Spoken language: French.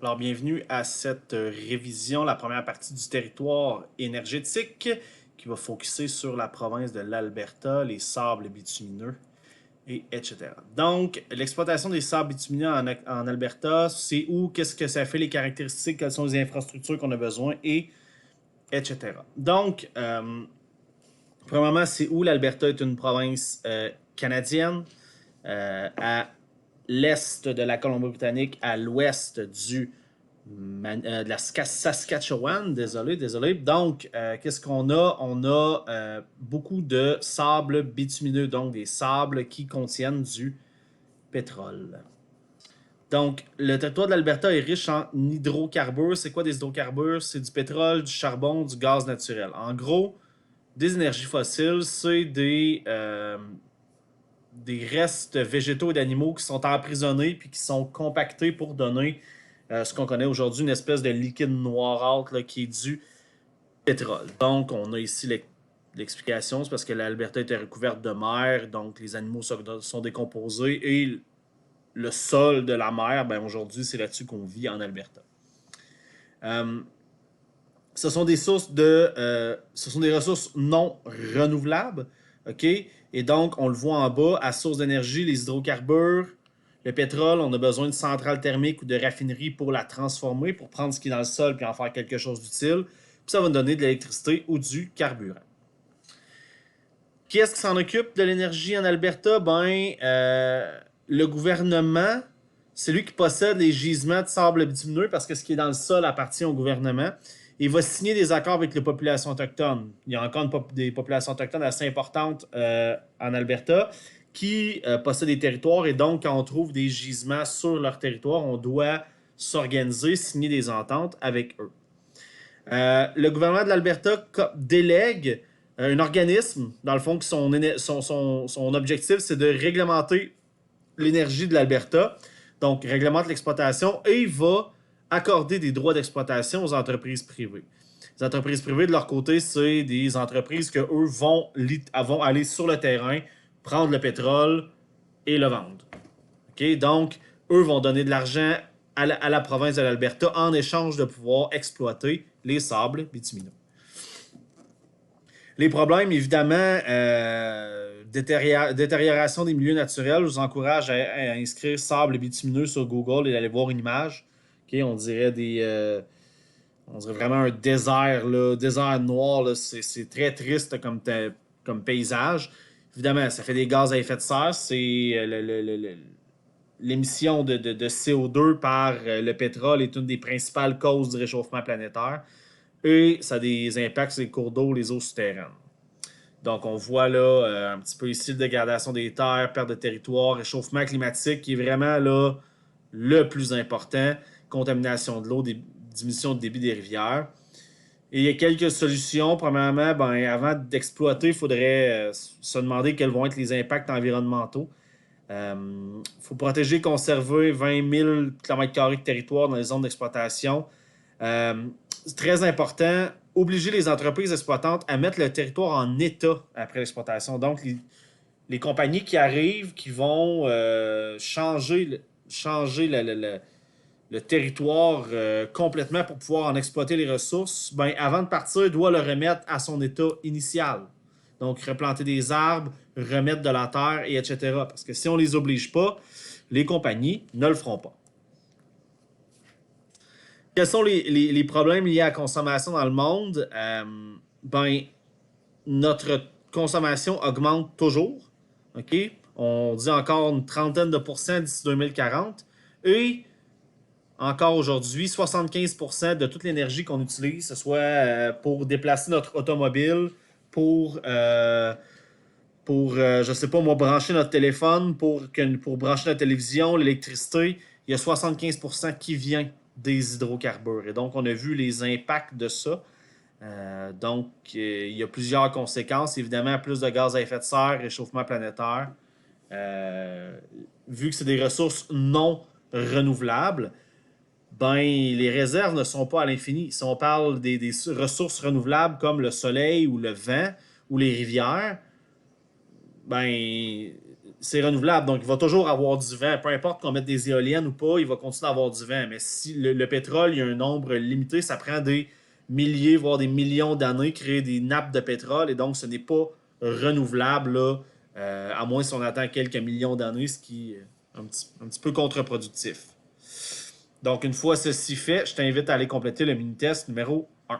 Alors, bienvenue à cette révision, la première partie du territoire énergétique qui va focuser sur la province de l'Alberta, les sables bitumineux, etc. Donc, l'exploitation des sables bitumineux en Alberta, c'est où, qu'est-ce que ça fait, les caractéristiques, quelles sont les infrastructures qu'on a besoin, et etc. Donc, premièrement, c'est où l'Alberta est une province canadienne, à l'est de la Colombie-Britannique, à l'ouest de la Saskatchewan, désolé. Donc, qu'est-ce qu'on a? On a beaucoup de sables bitumineux, donc des sables qui contiennent du pétrole. Donc, le territoire de l'Alberta est riche en hydrocarbures. C'est quoi des hydrocarbures? C'est du pétrole, du charbon, du gaz naturel. En gros, des énergies fossiles, c'est des restes végétaux et d'animaux qui sont emprisonnés puis qui sont compactés pour donner ce qu'on connaît aujourd'hui, une espèce de liquide noirâtre là, qui est du pétrole. Donc, on a ici l'explication, c'est parce que l'Alberta était recouverte de mer, donc les animaux sont décomposés et le sol de la mer, ben aujourd'hui, c'est là-dessus qu'on vit en Alberta. Ce sont des ce sont des ressources non renouvelables, ok? Et donc, on le voit en bas, à source d'énergie, les hydrocarbures, le pétrole, on a besoin de centrales thermiques ou de raffineries pour la transformer, pour prendre ce qui est dans le sol puis en faire quelque chose d'utile. Puis ça va nous donner de l'électricité ou du carburant. Qui est-ce qui s'en occupe de l'énergie en Alberta? Le gouvernement, c'est lui qui possède les gisements de sable bitumineux parce que ce qui est dans le sol appartient au gouvernement. Il va signer des accords avec les populations autochtones. Il y a encore des populations autochtones assez importantes en Alberta qui possèdent des territoires et donc quand on trouve des gisements sur leur territoire, on doit s'organiser, signer des ententes avec eux. Le gouvernement de l'Alberta délègue un organisme, dans le fond, que son objectif, c'est de réglementer l'énergie de l'Alberta, donc réglemente l'exploitation, et il va accorder des droits d'exploitation aux entreprises privées. Les entreprises privées, de leur côté, c'est des entreprises que eux vont aller sur le terrain, prendre le pétrole et le vendre. Okay? Donc, eux vont donner de l'argent à la province de l'Alberta en échange de pouvoir exploiter les sables bitumineux. Les problèmes, évidemment, détérioration des milieux naturels. Je vous encourage à inscrire sable bitumineux sur Google et d'aller voir une image. Okay? On dirait vraiment un désert, là, désert noir. C'est très triste comme paysage. Évidemment, ça fait des gaz à effet de serre. C'est l'émission de CO2 par le pétrole est une des principales causes du réchauffement planétaire. Et ça a des impacts sur les cours d'eau, les eaux souterraines. Donc, on voit là un petit peu ici la dégradation des terres, perte de territoire, réchauffement climatique qui est vraiment là le plus important, contamination de l'eau, diminution de débit des rivières. Et il y a quelques solutions. Premièrement, avant d'exploiter, il faudrait se demander quels vont être les impacts environnementaux. Il faut protéger et conserver 20 000 km² de territoire dans les zones d'exploitation. C'est très important, obliger les entreprises exploitantes à mettre le territoire en état après l'exploitation. Donc, les compagnies qui arrivent, qui vont changer le territoire complètement pour pouvoir en exploiter les ressources, avant de partir, doit le remettre à son état initial. Donc, replanter des arbres, remettre de la terre, et etc. Parce que si on ne les oblige pas, les compagnies ne le feront pas. Quels sont les problèmes liés à la consommation dans le monde? Notre consommation augmente toujours. Okay? On dit encore une trentaine de pourcents d'ici 2040. Et encore aujourd'hui, 75% de toute l'énergie qu'on utilise, que ce soit pour déplacer notre automobile, pour je sais pas moi, brancher notre téléphone, pour brancher notre télévision, l'électricité, il y a 75% qui vient des hydrocarbures. Et donc, on a vu les impacts de ça. Il y a plusieurs conséquences. Évidemment, plus de gaz à effet de serre, réchauffement planétaire. Vu que c'est des ressources non renouvelables, les réserves ne sont pas à l'infini. Si on parle des ressources renouvelables comme le soleil ou le vent ou les rivières, c'est renouvelable. Donc, il va toujours avoir du vent. Peu importe qu'on mette des éoliennes ou pas, il va continuer à avoir du vent. Mais si le pétrole, il y a un nombre limité, ça prend des milliers, voire des millions d'années, créer des nappes de pétrole. Et donc, ce n'est pas renouvelable, là, à moins si on attend quelques millions d'années, ce qui est un petit peu contre-productif. Donc, une fois ceci fait, je t'invite à aller compléter le mini-test numéro 1.